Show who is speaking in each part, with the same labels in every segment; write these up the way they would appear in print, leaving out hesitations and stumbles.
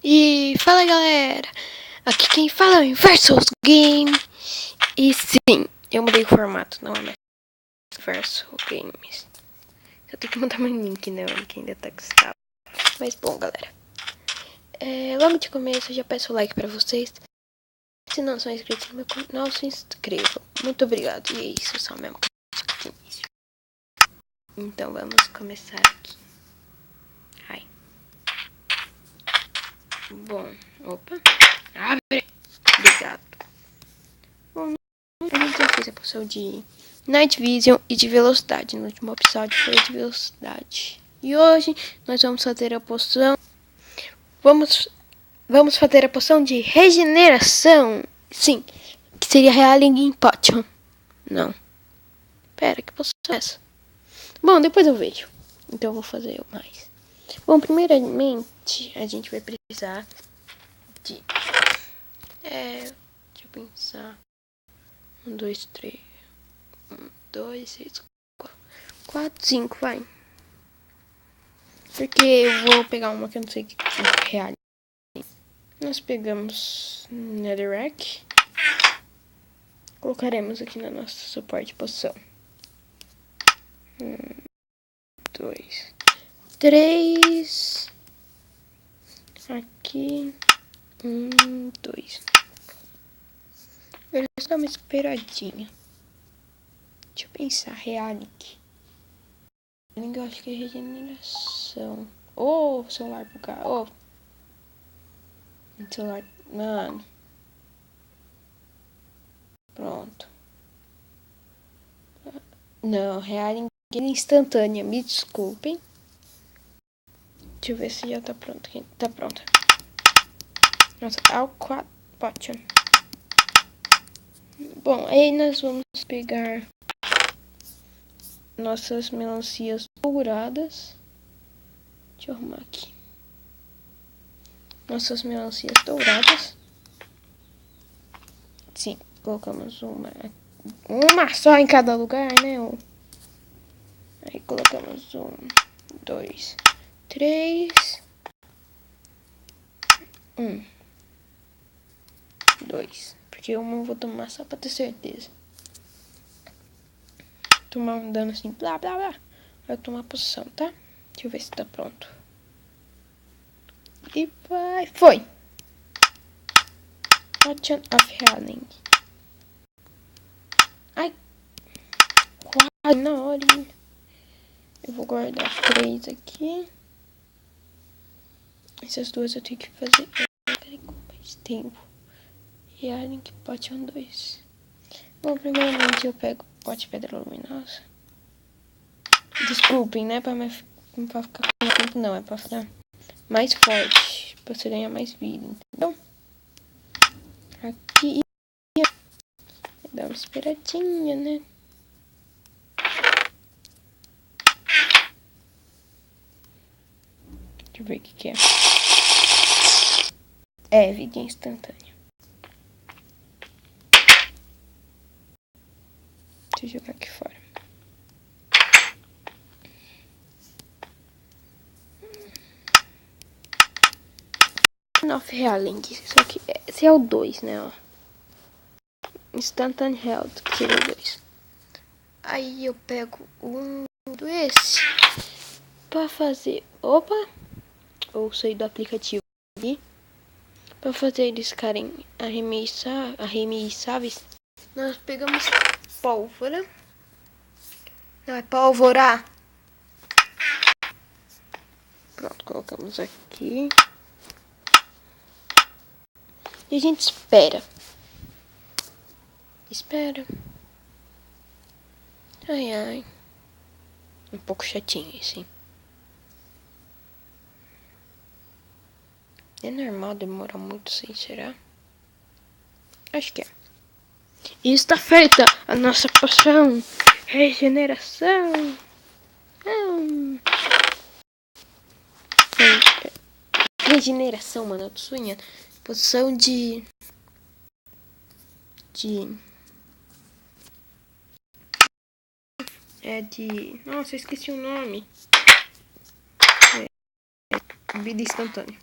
Speaker 1: E fala galera, aqui quem fala é o Inversus Game. E sim, eu mudei o formato, não é mais Inversus Games. Eu tenho que mandar meu link, né? O link ainda tá gastado. Mas bom galera, logo de começo eu já peço o like pra vocês. Se não são inscritos no meu canal, se inscrevam. Muito obrigado, e é isso só mesmo de início. Então vamos começar aqui. Ai. Bom, opa. Abre. Obrigado. Bom, a gente já fez a poção de Night Vision e de velocidade. No último episódio foi de velocidade. E hoje nós vamos fazer a poção. Vamos fazer a poção de regeneração. Sim, que seria Healing Potion. Não. Pera, que poção é essa? Bom, depois eu vejo. Então eu vou fazer mais. Bom, primeiramente a gente vai precisar de... deixa eu pensar. 1, 2, 3. 1, 2, 6, 4, 5, vai. Porque eu vou pegar uma que eu não sei que é real. Nós pegamos Netherrack. Colocaremos aqui na nossa suporte poção. 1, 2, 3. Aqui. 1, 2. Eu vou dar uma esperadinha. Deixa eu pensar. Realic. Eu acho que é regeneração. Celular bugar. Celular. Mano. Pronto. Não, Healing instantânea. Me desculpem. Deixa eu ver se já tá pronto. Tá pronta. Nossa, Alquat Potion. Bom, aí nós vamos pegar nossas melancias douradas. Deixa eu arrumar aqui. Nossas melancias douradas. Sim, colocamos uma só em cada lugar, né? Aí colocamos 1, 2, 3. 1, 2. Porque uma eu vou tomar só pra ter certeza. Tomar um dano assim, blá, blá, blá. Vai tomar poção, tá? Deixa eu ver se tá pronto. E vai. Foi! Potion of Healing. Ai! Quase na horinha. Eu vou guardar 3 aqui. Essas duas eu tenho que fazer com mais tempo. Healing Potion 2. Bom, primeiramente eu pego o pote de pedra luminosa. Desculpem, né? Pra ficar com tempo, não. É pra ficar mais forte. Pra você ganhar mais vida, entendeu? Aqui. Dá uma esperadinha, né? Deixa eu ver o que é. É, vida instantânea. Deixa eu jogar aqui fora. Of Healing. Só que esse é o 2, né? Ó. Instant Health, que seria o 2. Aí eu pego um desse pra fazer. Opa! Ou sair do aplicativo aqui. Pra fazer eles ficarem arremessáveis. Nós pegamos pólvora. Não, é pólvora. Pronto, colocamos aqui. E a gente espera. Espera. Ai, ai. Um pouco chatinho, assim. É normal demorar muito, sim, será? Acho que é. E está feita a nossa poção. Regeneração. Regeneração, mano. Eu tô sonhando. Poção de... Nossa, eu esqueci o nome. Vida instantânea.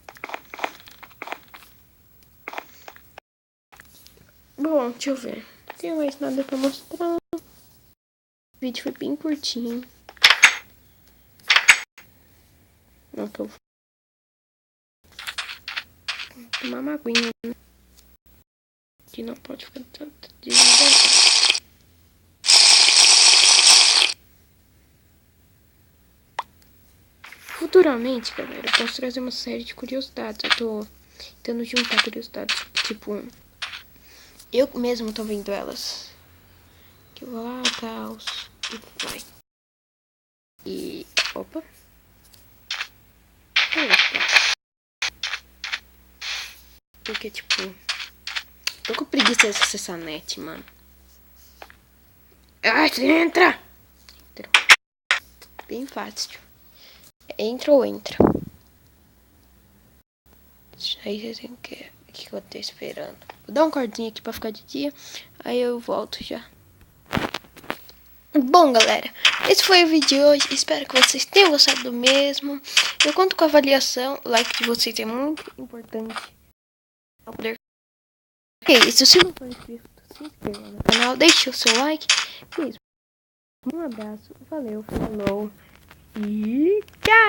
Speaker 1: Bom, deixa eu ver. Não tenho mais nada pra mostrar. O vídeo foi bem curtinho. Não tô. Vou tomar uma aguinha, né? Que não pode ficar tanto desidratado. Futuramente, galera, eu posso trazer uma série de curiosidades. Eu tô tentando juntar curiosidades. Tipo, eu mesmo tô vendo elas. Que eu vou lá, tal. E vai. E. Opa. Porque, tipo, tô com preguiça de acessar a net, mano. Ai, entra! Entra. Bem fácil. Entra ou entra. Aí vocês têm que eu tô esperando. Vou dar um cortinho aqui pra ficar de dia. Aí eu volto já. Bom, galera, esse foi o vídeo de hoje. Espero que vocês tenham gostado do mesmo. Eu conto com a avaliação. O like de vocês é muito importante. É isso. Se não for inscrito, se inscreva no canal. Deixe o seu like. Um abraço. Valeu. Falou. E tchau.